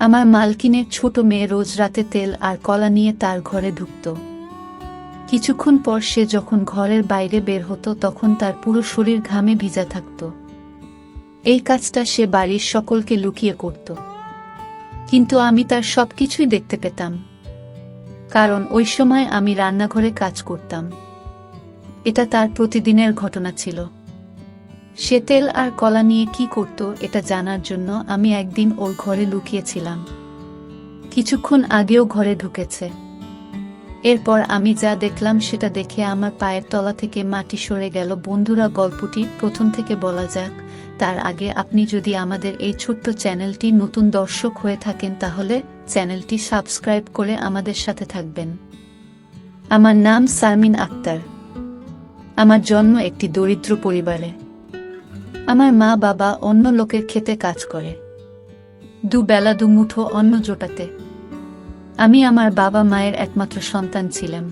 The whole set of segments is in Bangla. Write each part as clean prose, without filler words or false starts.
আমার মালকিনের ছোট মেয়ে রোজ রাতে তেল আর কলা নিয়ে তার ঘরে ঢুকত। কিছুক্ষণ পর সে যখন ঘরের বাইরে বের হতো তখন তার পুরো শরীর ঘামে ভিজা থাকত। এই কাজটা সে বাড়ির সকলকে লুকিয়ে করত, কিন্তু আমি তার সবকিছুই দেখতে পেতাম, কারণ ওই সময় আমি রান্নাঘরে কাজ করতাম। এটা তার প্রতিদিনের ঘটনা ছিল। সে তেল আর কলা নিয়ে কি করত এটা জানার জন্য আমি একদিন ওর ঘরে লুকিয়েছিলাম। কিছুক্ষণ আগেও ঘরে ঢুকেছে। এরপর আমি যা দেখলাম সেটা দেখে আমার পায়ের তলা থেকে মাটি সরে গেল। বন্ধুরা, গল্পটি প্রথম থেকে বলা যাক, তার আগে আপনি যদি আমাদের এই ছোট্ট চ্যানেলটি নতুন দর্শক হয়ে থাকেন তাহলে চ্যানেলটি সাবস্ক্রাইব করে আমাদের সাথে থাকবেন। আমার নাম শারমিন আক্তার। আমার জন্ম একটি দরিদ্র পরিবারে। আমার মা বাবা অন্য লোকের খেতে কাজ করে, দুবেলা দুমুঠো অন্ন জোটাতে। আমি আমার বাবা মায়ের একমাত্র সন্তান ছিলাম।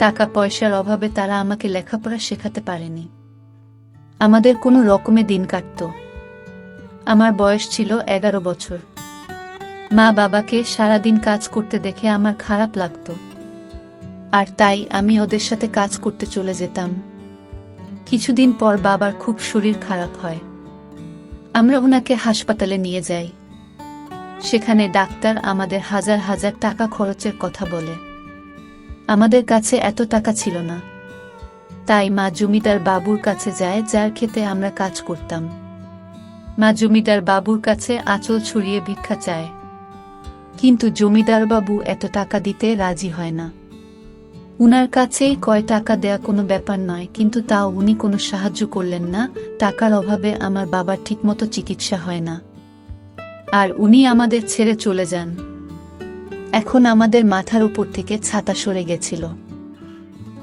টাকা পয়সার অভাবে তারা আমাকে লেখাপড়া শেখাতে পারেনি। আমাদের কোনো রকমে দিন কাটত। আমার বয়স ছিল 11 বছর। মা বাবাকে সারাদিন কাজ করতে দেখে আমার খারাপ লাগত, আর তাই আমি ওদের সাথে কাজ করতে চলে যেতাম। কিছুদিন পর বাবার খুব শরীর খারাপ হয়। আমরা ওনাকে হাসপাতালে নিয়ে যাই। সেখানে ডাক্তার আমাদের হাজার হাজার টাকা খরচের কথা বলে। আমাদের কাছে এত টাকা ছিল না, তাই মা জমিদার বাবুর কাছে যায়, যার খেতে আমরা কাজ করতাম। মা জমিদার বাবুর কাছে আঁচল ছড়িয়ে ভিক্ষা চায়, কিন্তু জমিদার বাবু এত টাকা দিতে রাজি হয় না। উনার কাছেই কয় টাকা দেয়া কোনো ব্যাপার নয়, কিন্তু তাও উনি কোনো সাহায্য করলেন না। টাকার অভাবে আমার বাবার ঠিকমতো চিকিৎসা হয় না, আর উনি আমাদের ছেড়ে চলে যান। এখন আমাদের মাথার উপর থেকে ছাতা সরে গেছিল।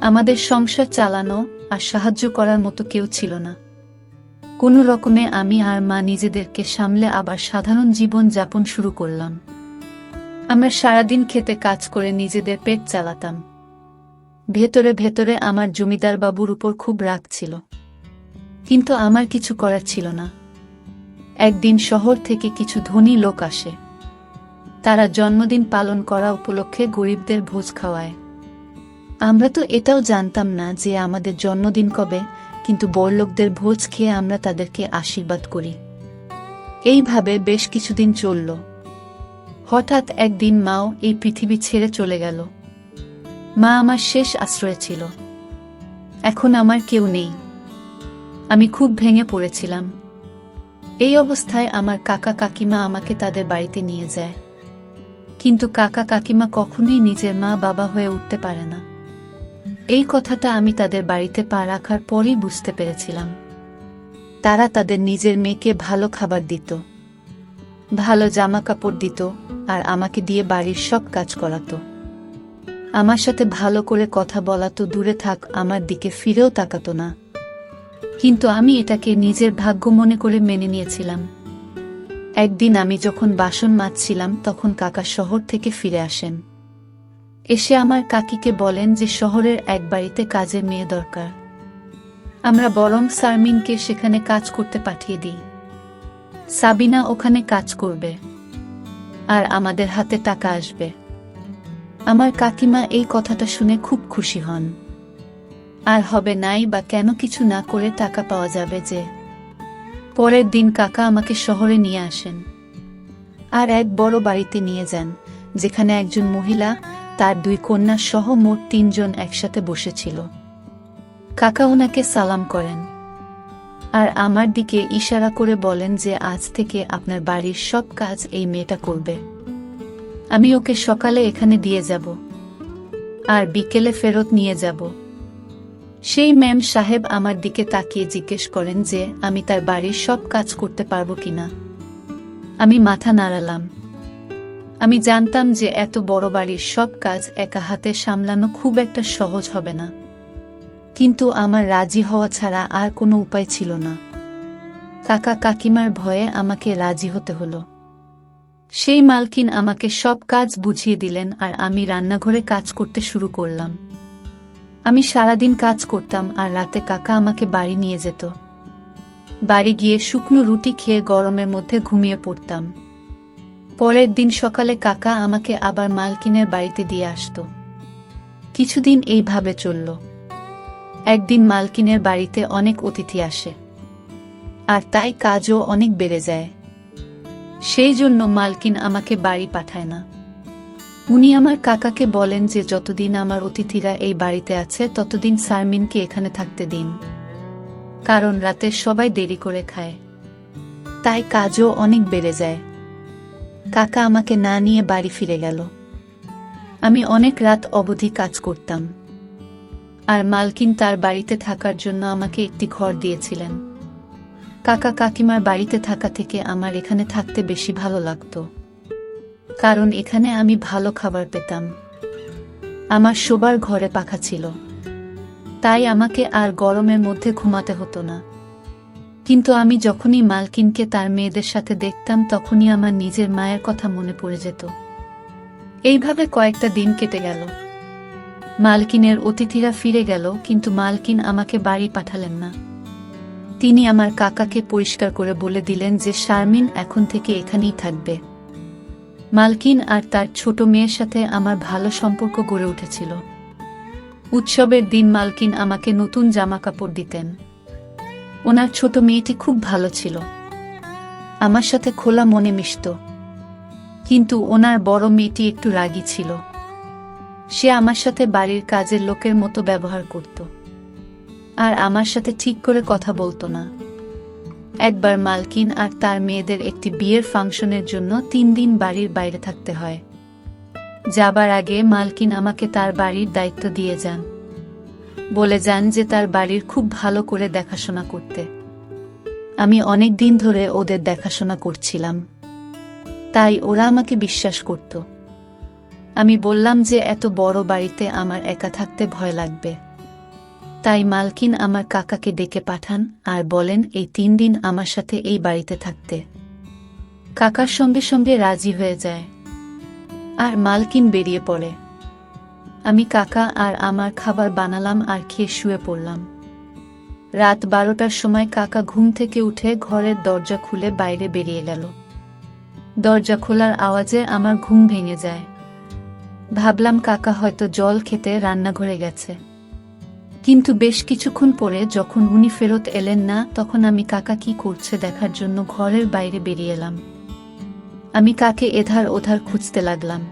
আমাদের সংসার চালানো আর সাহায্য করার মতো কেউ ছিল না। কোনো রকমে আমি আর মা নিজেদেরকে সামলে আবার সাধারণ জীবন যাপন শুরু করলাম। আমরা সারাদিন খেতে কাজ করে নিজেদের পেট চালাতাম। ভেতরে ভেতরে আমার জমিদার বাবুর উপর খুব রাগ ছিল, কিন্তু আমার কিছু করার ছিল না। একদিন শহর থেকে কিছু ধনী লোক আসে। তারা জন্মদিন পালন করা উপলক্ষে গরিবদের ভোজ খাওয়ায়। আমরা তো এটাও জানতাম না যে আমাদের জন্মদিন কবে, কিন্তু বড়লোকদের ভোজ খেয়ে আমরা তাদেরকে আশীর্বাদ করি। এইভাবে বেশ কিছুদিন চলল। হঠাৎ একদিন মাও এই পৃথিবী ছেড়ে চলে গেল। মা আমার শেষ আশ্রয় ছিল। এখন আমার কেউ নেই। আমি খুব ভেঙে পড়েছিলাম। এই অবস্থায় আমার কাকা কাকিমা আমাকে তাদের বাড়িতে নিয়ে যায়, কিন্তু কাকা কাকিমা কখনোই নিজের মা বাবা হয়ে উঠতে পারে না। এই কথাটা আমি তাদের বাড়িতে পা রাখার পরই বুঝতে পেরেছিলাম। তারা তাদের নিজের মেয়েকে ভালো খাবার দিত, ভালো জামা কাপড় দিত, আর আমাকে দিয়ে বাড়ির সব কাজ করাতো। আমার সাথে ভালো করে কথা বলা তো দূরে থাক, আমার দিকে ফিরেও তাকাতো না। কিন্তু আমি এটাকে নিজের ভাগ্য মনে করে মেনে নিয়েছিলাম। একদিন আমি যখন বাসন মাজছিলাম তখন কাকা শহর থেকে ফিরে আসেন। এসে আমার কাকিকে বলেন যে শহরের এক বাড়িতে কাজের মেয়ে দরকার। আমরা বরং শারমিনকে সেখানে কাজ করতে পাঠিয়ে দিই। সাবিনা ওখানে কাজ করবে, আর আমাদের হাতে টাকা আসবে। আমার কাকিমা এই কথাটা শুনে খুব খুশি হন। আর হবে নাই বা কেন, কিছু না করে টাকা পাওয়া যাবে যে। পরের দিন কাকা আমাকে শহরে নিয়ে আসেন, আর এক বড় বাড়িতে নিয়ে যান, যেখানে একজন মহিলা, তার 2 কন্যা সহ মোট 3 জন একসাথে বসেছিল। কাকা ওনাকে সালাম করেন, আর আমার দিকে ইশারা করে বলেন যে আজ থেকে আপনার বাড়ির সব কাজ এই মেয়েটা করবে। আমি ওকে সকালে এখানে দিয়ে যাব, আর বিকেলে ফেরত নিয়ে যাব। সেই ম্যাম সাহেব আমার দিকে তাকিয়ে জিজ্ঞেস করেন যে আমি তার বাড়ির সব কাজ করতে পারবো কিনা। আমি মাথা নাড়ালাম। আমি জানতাম যে এত বড় বাড়ির সব কাজ একা হাতে সামলানো খুব একটা সহজ হবে না, কিন্তু আমার রাজি হওয়া ছাড়া আর কোনো উপায় ছিল না। কাকা কাকিমার ভয়ে আমাকে রাজি হতে হলো। সেই মালকিন আমাকে সব কাজ বুঝিয়ে দিলেন, আর আমি রান্নাঘরে কাজ করতে শুরু করলাম। আমি সারাদিন কাজ করতাম, আর রাতে কাকা আমাকে বাড়ি নিয়ে যেত। বাড়ি গিয়ে শুকনো রুটি খেয়ে গরমের মধ্যে ঘুমিয়ে পড়তাম। পরের দিন সকালে কাকা আমাকে আবার মালকিনের বাড়িতে দিয়ে আসতো। কিছুদিন এইভাবে চলল। একদিন মালকিনের বাড়িতে অনেক অতিথি আসে, আর তাই কাজও অনেক বেড়ে যায়। সেই জন্য মালকিন আমাকে বাড়ি পাঠায় না। উনি আমার কাকাকে বলেন যে যতদিন আমার অতিথিরা এই বাড়িতে আছে ততদিন শারমিনকে এখানে থাকতে দিন, কারণ রাতে সবাই দেরি করে খায়, তাই কাজও অনেক বেড়ে যায়। কাকা আমাকে না নিয়ে বাড়ি ফিরে গেল। আমি অনেক রাত অবধি কাজ করতাম, আর মালকিন তার বাড়িতে থাকার জন্য আমাকে একটি ঘর দিয়েছিলেন। কাকা কাকিমার বাড়িতে থাকা থেকে আমার এখানে থাকতে বেশি ভালো লাগতো, কারণ এখানে আমি ভালো খাবার পেতাম। আমার শোবার ঘরে পাখা ছিল, তাই আমাকে আর গরমের মধ্যে ঘুমাতে হতো না। কিন্তু আমি যখনই মালকিনকে তার মেয়েদের সাথে দেখতাম তখনই আমার নিজের মায়ের কথা মনে পড়ে যেত। এইভাবে কয়েকটা দিন কেটে গেল। মালকিনের অতিথিরা ফিরে গেল, কিন্তু মালকিন আমাকে বাড়ি পাঠালেন না। তিনি আমার কাকাকে পরিষ্কার করে বলে দিলেন যে শারমিন এখন থেকে এখানেই থাকবে। মালকিন আর তার ছোট মেয়ের সাথে আমার ভালো সম্পর্ক গড়ে উঠেছিল। উৎসবের দিন মালকিন আমাকে নতুন জামা কাপড় দিতেন। ওনার ছোট মেয়েটি খুব ভালো ছিল, আমার সাথে খোলা মনে মিশত। কিন্তু ওনার বড় মেয়েটি একটু রাগী ছিল। সে আমার সাথে বাড়ির কাজের লোকের মতো ব্যবহার করত, আর আমার সাথে ঠিক করে কথা বলতো না। একবার মালকিন আর তার মেয়েদের একটি বিয়ের ফাংশনের জন্য 3 দিন বাড়ির বাইরে থাকতে হয়। যাবার আগে মালকিন আমাকে তার বাড়ির দায়িত্ব দিয়ে যান, বলে যান যে তার বাড়ির খুব ভালো করে দেখাশোনা করতে। আমি অনেক দিন ধরে ওদের দেখাশোনা করছিলাম, তাই ওরা আমাকে বিশ্বাস করত। আমি বললাম যে এত বড় বাড়িতে আমার একা থাকতে ভয় লাগবে। তাই মালকিন আমার কাকাকে ডেকে পাঠান আর বলেন এই 3 দিন আমার সাথে এই বাড়িতে থাকতে। কাকার সঙ্গে সঙ্গে রাজি হয়ে যায়, আর মালকিন বেরিয়ে পড়ে। আমি কাকা আর আমার খাবার বানালাম আর খেয়ে শুয়ে পড়লাম। রাত 12টার সময় কাকা ঘুম থেকে উঠে ঘরের দরজা খুলে বাইরে বেরিয়ে গেল। দরজা খোলার আওয়াজে আমার ঘুম ভেঙে যায়। ভাবলাম কাকা হয়তো জল খেতে রান্নাঘরে গেছে। কিন্তু বেশ কিছুক্ষণ পরে যখন উনি ফেরত এলেন না, তখন আমি কাকা কি করছে দেখার জন্য ঘরের বাইরে বেরিয়ে এলাম। আমি কাকে এধার ওধার খুঁজতে লাগলাম।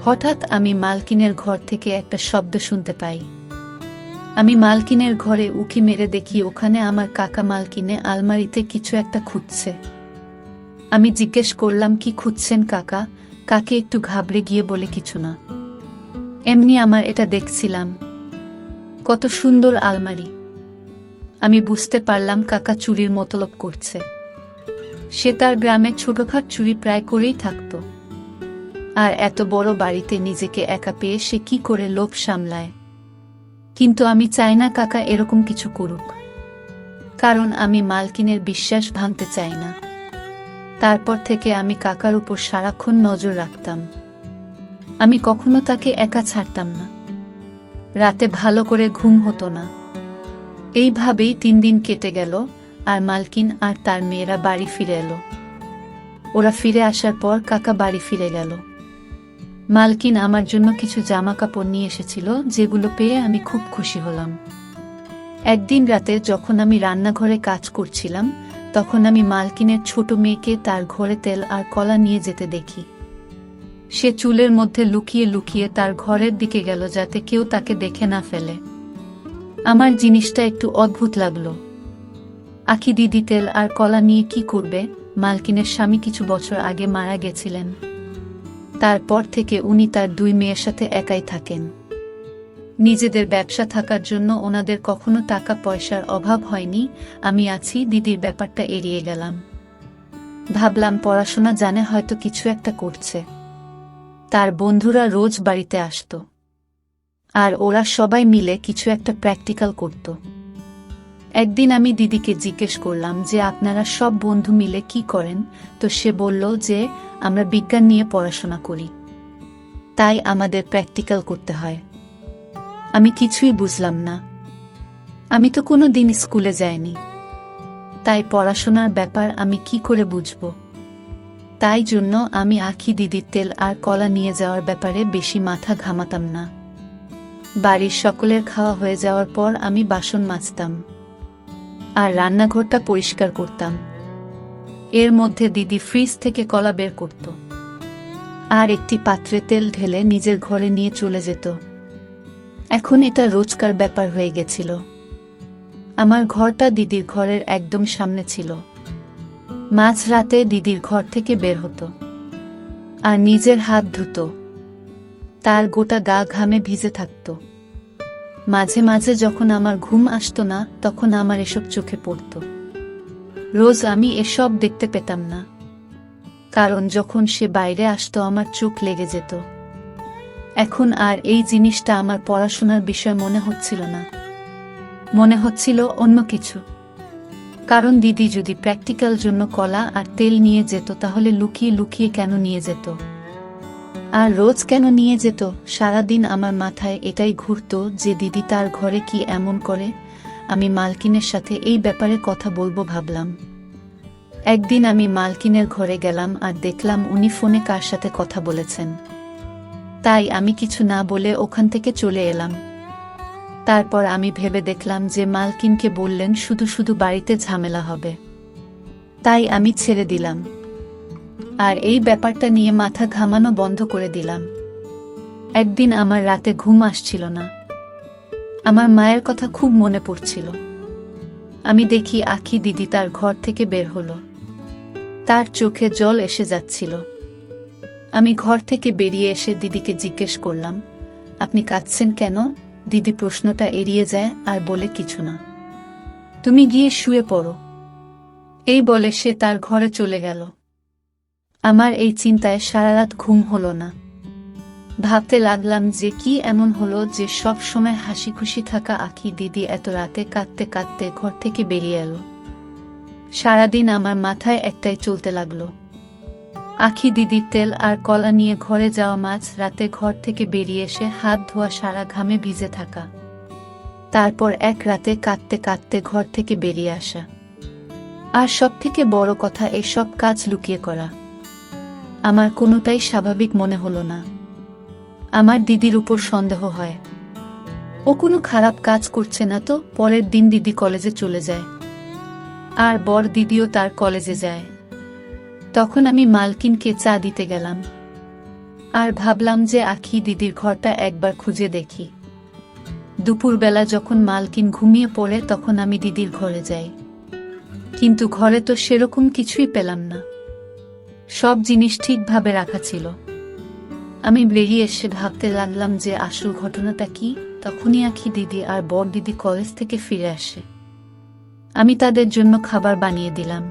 হঠাৎ আমি মালকিনের ঘর থেকে একটা শব্দ শুনতে পাই। আমি মালকিনের ঘরে উঁকি মেরে দেখি ওখানে আমার কাকা মালকিনে আলমারিতে কিছু একটা খুঁজছে। আমি জিজ্ঞেস করলাম, কি খুঁজছেন কাকা? কাকে একটু ঘাবড়ে গিয়ে বলে, কিছু না, এমনি আমার এটা দেখছিলাম। কত সুন্দর আলমারি। আমি বুঝতে পারলাম কাকা চুরির মতলব করছে। সে তার গ্রামে ছোটখাট চুরি প্রায় করেই থাকত, আর এত বড় বাড়িতে নিজেকে একা পেয়ে সে কি করে লোভ সামলায়। কিন্তু আমি চাই না কাকা এরকম কিছু করুক, কারণ আমি মালকিনের বিশ্বাস ভাঙতে চাই না। তারপর থেকে আমি কাকার উপর সারাক্ষণ নজর রাখতাম। আমি কখনো তাকে একা ছাড়তাম না। রাতে ভালো করে ঘুম হতো না। এইভাবেই 3 দিন কেটে গেল, আর মালকিন আর তার মেয়েরা বাড়ি ফিরে এলো। ওরা ফিরে আসার পর কাকা বাড়ি ফিরে গেল। মালকিন আমার জন্য কিছু জামা কাপড় নিয়ে এসেছিল, যেগুলো পেয়ে আমি খুব খুশি হলাম। একদিন রাতে যখন আমি রান্নাঘরে কাজ করছিলাম, তখন আমি মালকিনের ছোট মেয়েকে তার ঘরে তেল আর কলা নিয়ে যেতে দেখি। সে চুলের মধ্যে লুকিয়ে লুকিয়ে তার ঘরের দিকে গেল, যাতে কেউ তাকে দেখে না ফেলে। আমার জিনিসটা একটু অদ্ভুত লাগলো। আখি দিদি তেল আর কলা নিয়ে কি করবে? মালকিনের স্বামী কিছু বছর আগে মারা গেছিলেন। তারপর থেকে উনি তার 2 মেয়ের সাথে একাই থাকেন। নিজেদের ব্যবসা থাকার জন্য ওনাদের কখনো টাকা পয়সার অভাব হয়নি। আমি আছি, দিদির ব্যাপারটা এড়িয়ে গেলাম। ভাবলাম পড়াশোনা জানে, হয়তো কিছু একটা করছে। তার বন্ধুরা রোজ বাড়িতে আসতো, আর ওরা সবাই মিলে কিছু একটা প্র্যাকটিক্যাল করত। একদিন আমি দিদিকে জিজ্ঞেস করলাম যে আপনারা সব বন্ধু মিলে কি করেন? তো সে বলল যে আমরা বিজ্ঞান নিয়ে পড়াশোনা করি, তাই আমাদের প্র্যাকটিক্যাল করতে হয়। আমি কিছুই বুঝলাম না। আমি তো কোনো দিন স্কুলে যাইনি, তাই পড়াশোনার ব্যাপার আমি কি করে বুঝব? তাই জন্য আমি আখি দিদির তেল আর কলা নিয়ে যাওয়ার ব্যাপারে বেশি মাথা ঘামাতাম না। বাড়ির সকলের খাওয়া হয়ে যাওয়ার পর আমি বাসন মাজতাম আর রান্নাঘরটা পরিষ্কার করতাম। এর মধ্যে দিদি ফ্রিজ থেকে কলা বের করত আর একটি পাত্রে তেল ঢেলে নিজের ঘরে নিয়ে চলে যেত। এখন এটা রোজকার ব্যাপার হয়ে গেছিল। আমার ঘরটা দিদির ঘরের একদম সামনে ছিল। মাঝরাতে দিদির ঘর থেকে বের হতো আর নিজের হাত ধুত। তার গোটা গা ঘামে ভিজে থাকত। মাঝে মাঝে যখন আমার ঘুম আসতো না, তখন আমার এসব চোখে পড়ত। রোজ আমি এসব দেখতে পেতাম না, কারণ যখন সে বাইরে আসতো আমার চোখ লেগে যেত। এখন আর এই জিনিসটা আমার পড়াশোনার বিষয় মনে হচ্ছিল না, মনে হচ্ছিল অন্য কিছু। কারণ দিদি যদি প্র্যাকটিক্যাল জন্য কলা আর তেল নিয়ে যেত, তাহলে লুকিয়ে লুকিয়ে কেন নিয়ে যেত? আর রোজ কেন নিয়ে যেত? সারাদিন আমার মাথায় এটাই ঘুরতো যে দিদি তার ঘরে কি এমন করে। আমি মালকিনের সাথে এই ব্যাপারে কথা বলবো ভাবলাম। একদিন আমি মালকিনের ঘরে গেলাম আর দেখলাম উনি ফোনে কার সাথে কথা বলেছেন। তাই আমি কিছু না বলে ওখান থেকে চলে এলাম। তারপর আমি ভেবে দেখলাম যে মালকিনকে বললেন শুধু শুধু বাড়িতে ঝামেলা হবে, তাই আমি ছেড়ে দিলাম আর এই ব্যাপারটা নিয়ে মাথা ঘামানো বন্ধ করে দিলাম। একদিন আমার রাতে ঘুম আসছিল না। আমার মায়ের কথা খুব মনে পড়ছিল। আমি দেখি আখি দিদি তার ঘর থেকে বের হলো। তার চোখে জল এসে যাচ্ছিল। আমি ঘর থেকে বেরিয়ে এসে দিদিকে জিজ্ঞেস করলাম, আপনি কাঁদছেন কেন? দিদি প্রশ্নটা এড়িয়ে যায় আর বলে, কিছু না, তুমি গিয়ে শুয়ে পড়ো। এই বলে সে তার ঘরে চলে গেল। আমার এই চিন্তায় সারা রাত ঘুম হলো না। ভাবতে লাগলাম যে কি এমন হলো যে সব সময় হাসি খুশি থাকা আখি দিদি এত রাতে কাঁদতে কাঁদতে ঘর থেকে বেরিয়ে এলো। সারাদিন আমার মাথায় একটাই চলতে লাগলো, আখি দিদির তেল আর কলা নিয়ে ঘরে যাওয়া, মাঝ রাতে ঘর থেকে বেরিয়ে এসে হাত ধোয়া, সারা ঘামে ভিজে থাকা, তারপর এক রাতে কাঁদতে কাঁদতে ঘর থেকে বেরিয়ে আসা, আর সবথেকে বড় কথা এসব কাজ লুকিয়ে করা। আমার কোনোটাই স্বাভাবিক মনে হলো না। আমার দিদির উপর সন্দেহ হয়, ও কোনো খারাপ কাজ করছে না তো। পরের দিন দিদি কলেজে চলে যায় আর বড় দিদিও তার কলেজে যায়। তখন আমি মালকিনকে চা দিতে গেলাম আর ভাবলাম যে আখি দিদির ঘরটা একবার খুঁজে দেখি। দুপুরবেলা যখন মালকিন ঘুমিয়ে পড়ে, তখন আমি দিদির ঘরে যাই, কিন্তু ঘরে তো সেরকম কিছুই পেলাম না। সব জিনিস ঠিকভাবে রাখা ছিল। আমি বেরিয়ে এসে ভাবতে লাগলাম যে আসল ঘটনাটা কি। তখনই আখি দিদি আর বড় দিদি কলেজ থেকে ফিরে আসে। আমি তাদের জন্য খাবার বানিয়ে দিলাম,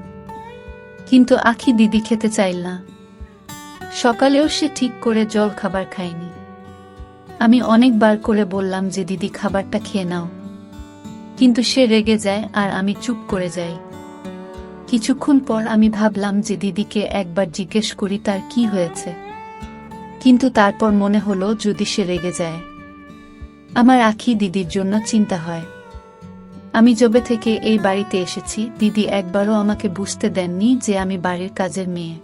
কিন্তু আখি দিদি খেতে চাইল না। সকালেও সে ঠিক করে জল খাবার খায়নি। আমি অনেকবার করে বললাম যে দিদি খাবারটা খেয়ে নাও, কিন্তু সে রেগে যায় আর আমি চুপ করে যাই। কিছুক্ষণ পর আমি ভাবলাম যে দিদিকে একবার জিজ্ঞেস করি তার কি হয়েছে, কিন্তু তারপর মনে হলো যদি সে রেগে যায়, আমার আখি দিদির জন্য চিন্তা হয়। আমি যবে থেকে এই বাড়িতে এসেছি, দিদি একবারও আমাকে বুঝতে দেননি যে আমি বাড়ির কাজের মেয়ে।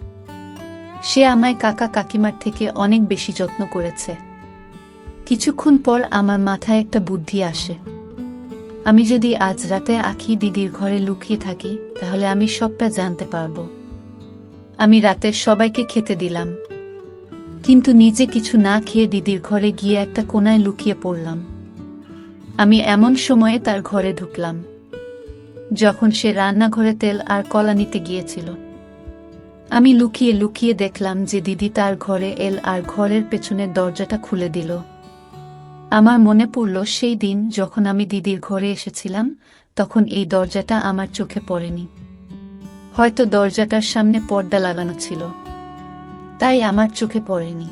সে আমায় কাকা কাকিমার থেকে অনেক বেশি যত্ন করেছে। কিছুক্ষণ পর আমার মাথায় একটা বুদ্ধি আসে। আমি যদি আজ রাতে আখি দিদির ঘরে লুকিয়ে থাকি, তাহলে আমি সবটা জানতে পারবো। আমি রাতে সবাইকে খেতে দিলাম, কিন্তু নিজে কিছু না খেয়ে দিদির ঘরে গিয়ে একটা কোনায় লুকিয়ে পড়লাম। আমি এমন সময়ে তার ঘরে ঢুকলাম যখন সে রান্নাঘরে তেল আর কলা নিতে গিয়েছিল। আমি লুকিয়ে লুকিয়ে দেখলাম যে দিদি তার ঘরে এল আর ঘরের পেছনের দরজাটা খুলে দিল। আমার মনে পড়ল সেই দিন যখন আমি দিদির ঘরে এসেছিলাম, তখন এই দরজাটা আমার চোখে পড়েনি। হয়তো দরজাটার সামনে পর্দা লাগানো ছিল, তাই আমার চোখে পড়েনি।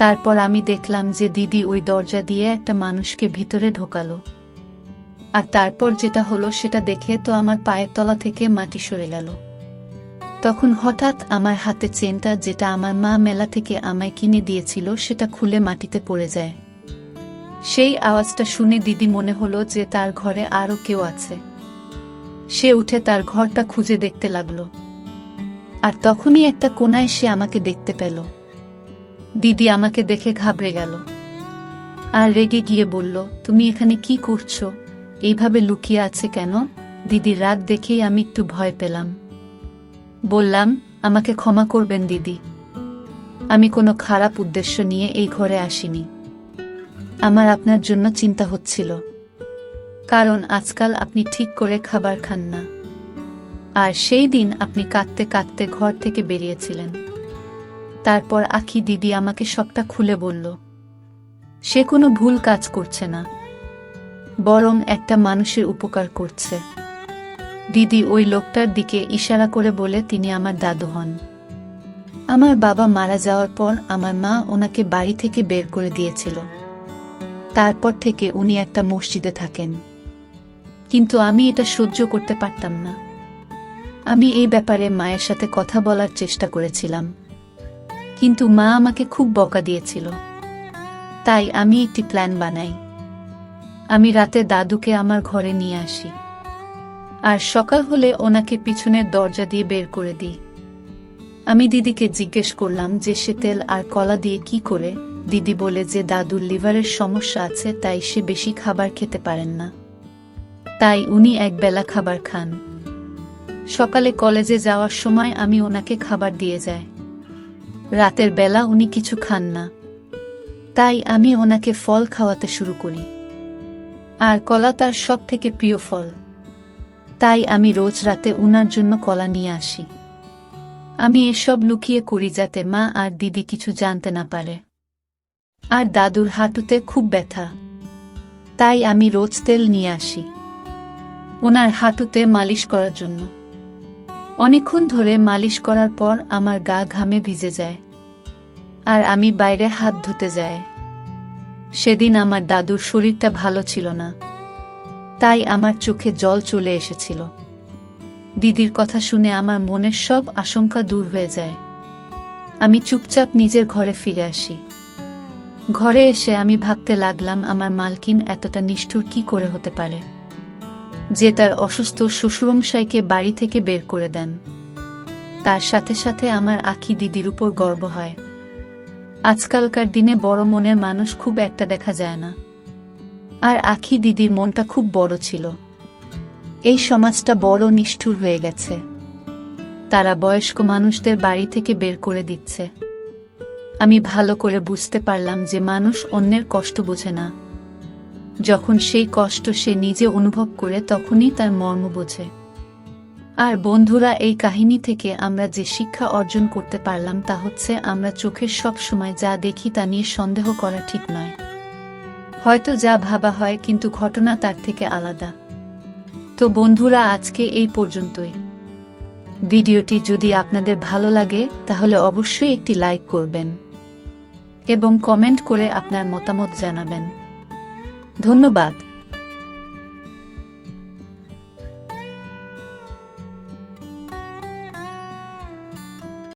তারপর আমি দেখলাম যে দিদি ওই দরজা দিয়ে একটা মানুষকে ভিতরে ঢোকালো। আর তারপর যেটা হলো সেটা দেখে তো আমার পায়ের তলা থেকে মাটি সরে গেল। তখন হঠাৎ আমার হাতে চেনটা, যেটা আমার মা মেলা থেকে আমায় কিনে দিয়েছিল, সেটা খুলে মাটিতে পড়ে যায়। সেই আওয়াজটা শুনে দিদি মনে হলো যে তার ঘরে আরো কেউ আছে। সে উঠে তার ঘরটা খুঁজে দেখতে লাগলো, আর তখনই একটা কোনায় সে আমাকে দেখতে পেল। দিদি আমাকে দেখে ঘাবড়ে গেল আর রেগে গিয়ে বলল, তুমি এখানে কি করছো? এইভাবে লুকিয়ে আছে কেন? দিদির রাগ দেখেই আমি একটু ভয় পেলাম। বললাম, আমাকে ক্ষমা করবেন দিদি, আমি কোনো খারাপ উদ্দেশ্য নিয়ে এই ঘরে আসিনি। আমার আপনার জন্য চিন্তা হচ্ছিল, কারণ আজকাল আপনি ঠিক করে খাবার খান না, আর সেই দিন আপনি কাঁদতে কাঁদতে ঘর থেকে বেরিয়েছিলেন। তারপর আখি দিদি আমাকে সবটা খুলে বলল। সে কোনো ভুল কাজ করছে না, বরং একটা মানুষের উপকার করছে। দিদি ওই লোকটার দিকে ইশারা করে বলে, তিনি আমার দাদু হন। আমার বাবা মারা যাওয়ার পর আমার মা ওনাকে বাড়ি থেকে বের করে দিয়েছিল। তারপর থেকে উনি একটা মসজিদে থাকেন। কিন্তু আমি এটা সহ্য করতে পারতাম না। আমি এই ব্যাপারে মায়ের সাথে কথা বলার চেষ্টা করেছিলাম, কিন্তু মা আমাকে খুব বকা দিয়েছিল। তাই আমি একটি প্ল্যান বানাই। আমি রাতে দাদুকে আমার ঘরে নিয়ে আসি, আর সকাল হলে ওনাকে পিছনের দরজা দিয়ে বের করে দিই। আমি দিদিকে জিজ্ঞেস করলাম যে সে তেল আর কলা দিয়ে কি করে। দিদি বলে যে দাদুর লিভারের সমস্যা আছে, তাই সে বেশি খাবার খেতে পারেন না, তাই উনি একবেলা খাবার খান। সকালে কলেজে যাওয়ার সময় আমি ওনাকে খাবার দিয়ে যাই। রাতের বেলা উনি কিছু খান না, তাই আমি ওনাকে ফল খাওয়াতে শুরু করি, আর কলা তার সব থেকে প্রিয় ফল। তাই আমি রোজ রাতে উনার জন্য কলা নিয়ে আসি। আমি এসব লুকিয়ে করি যাতে মা আর দিদি কিছু জানতে না পারে। আর দাদুর হাঁটুতে খুব ব্যথা, তাই আমি রোজ তেল নিয়ে আসি ওনার হাঁটুতে মালিশ করার জন্য। অনেকক্ষণ ধরে মালিশ করার পর আমার গা ঘামে ভিজে যায়, আর আমি বাইরে হাত ধুতে যাই। সেদিন আমার দাদুর শরীরটা ভালো ছিল না, তাই আমার চোখে জল চলে এসেছিল। দিদির কথা শুনে আমার মনের সব আশঙ্কা দূর হয়ে যায়। আমি চুপচাপ নিজের ঘরে ফিরে আসি। ঘরে এসে আমি ভাবতে লাগলাম, আমার মালকিন এতটা নিষ্ঠুর কি করে হতে পারে যে তার অসুস্থ শ্বশুরমশাইকে বাড়ি থেকে বের করে দেন। তার সাথে সাথে আমার আখি দিদির উপর গর্ব হয়। আজকালকার দিনে বড় মনের মানুষ খুব একটা দেখা যায় না, আর আখি দিদির মনটা খুব বড় ছিল। এই সমাজটা বড় নিষ্ঠুর হয়ে গেছে। তারা বয়স্ক মানুষদের বাড়ি থেকে বের করে দিচ্ছে। আমি ভালো করে বুঝতে পারলাম যে মানুষ অন্যের কষ্ট বোঝে না। যখন সেই কষ্ট সে নিজে অনুভব করে তখনই তার মর্ম বোঝে। আর বন্ধুরা, এই কাহিনী থেকে আমরা যে শিক্ষা অর্জন করতে পারলাম তা হচ্ছে, আমরা চোখের সব সময় যা দেখি তা নিয়ে সন্দেহ করা ঠিক নয়। হয়তো যা ভাবা হয়, কিন্তু ঘটনা তার থেকে আলাদা। তো বন্ধুরা, আজকে এই পর্যন্তই। ভিডিওটি যদি আপনাদের ভালো লাগে তাহলে অবশ্যই একটি লাইক করবেন এবং কমেন্ট করে আপনার মতামত জানাবেন। ধন্যবাদ।